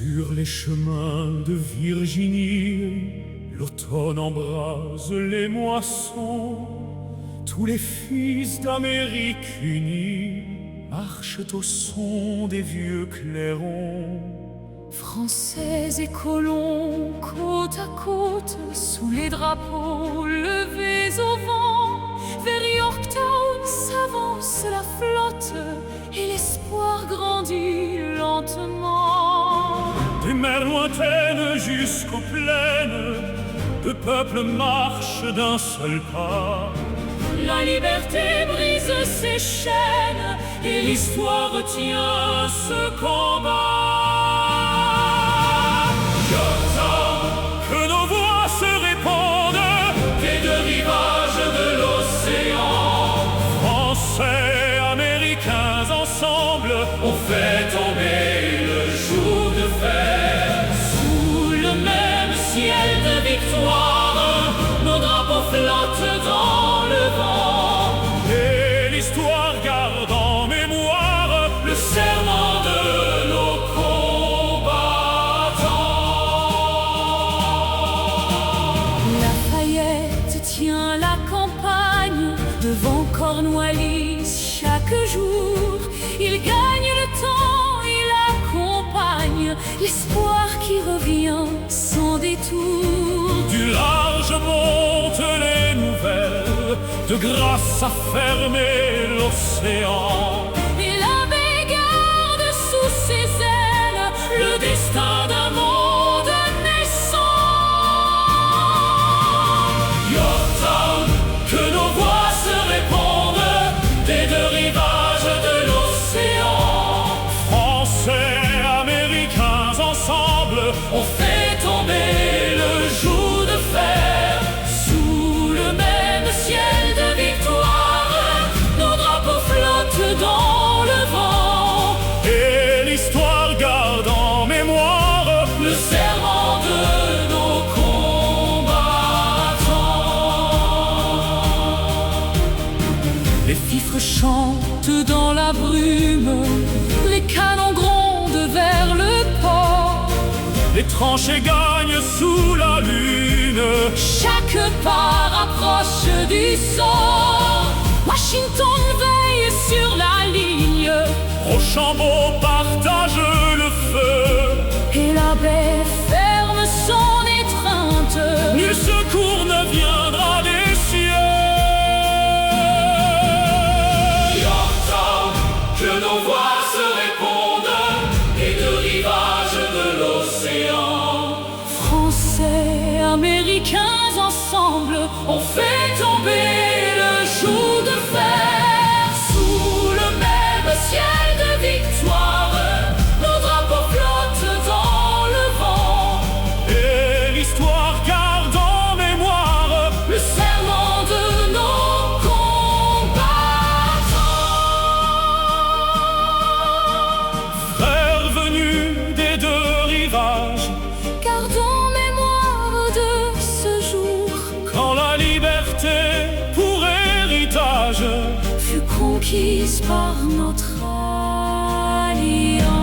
Sur les chemins de Virginie, l'automne embrase les moissons. Tous les fils d'Amérique unie marchent au son des vieux clairons. Français et colons, côte à côte, sous les drapeaux levés au vent, vers Yorktown s'avance la flotte et l'espoir grandit lentement. Des mers lointaines jusqu'aux plaines, de peuples marchent d'un seul pas. La liberté brise ses chaînes et l'histoire retient ce combat. Yorktown, que nos voix se répondent des deux rivages de l'océan. Français, Américains ensemble, On fait tomber le joug de fer. Sous le même ciel de victoire, nos drapeaux flottent dans le vent. et l'histoire garde en mémoire Le serment de nos combattants. Lafayette tient la campagne devant Cornwallis chaque jour. Il gagne le temps, il accompagne l'espoir qui revient sans détour. Du large montent les nouvelles, de grâce à fermer l'océan. Et la baie garde sous ses ailes le destin d'un monde naissant. Yorktown, Que nos voix se répondent des deux rivages de l'océan. Français, Américains ensemble, On fait tomber le joug de fer. Sous le même ciel de victoire, nos drapeaux flottent dans le vent. et l'histoire garde en mémoire Le serment de nos combattants. Les fifres chantent dans la brume, les canons grondent vers le port. les tranchées gagnent sous la lune. Chaque pas rapproche du sort. Washington veille sur la ligne Rochambeau partage le feu. et la baie ferme son étreinte. Nul secours ne viendra des cieux. Yorktown, que nos voix se répondent des deux rivages de l'océan. Français, Américains ensemble, on fait tomber le joug de fer. Sous le même ciel de victoire, nos drapeaux flottent dans le vent. Et l'histoire garde en mémoire Le serment de nos combattants. frères venus des deux rivages. Gardons mémoire de ce jour, Quand la liberté pour héritage fut conquise par notre alliance.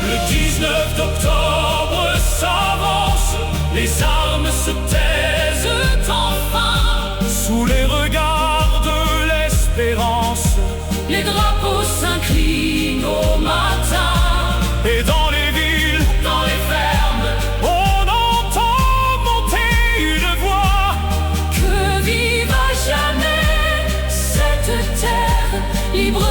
Le 19 d'octobre s'avance, les armes se taisent enfin. Sous les regards de l'espérance, Les drapeaux s'inclinent au matin. et dans les villes, Dans les fermes, on entend monter une voix. que vive à jamais cette terre libre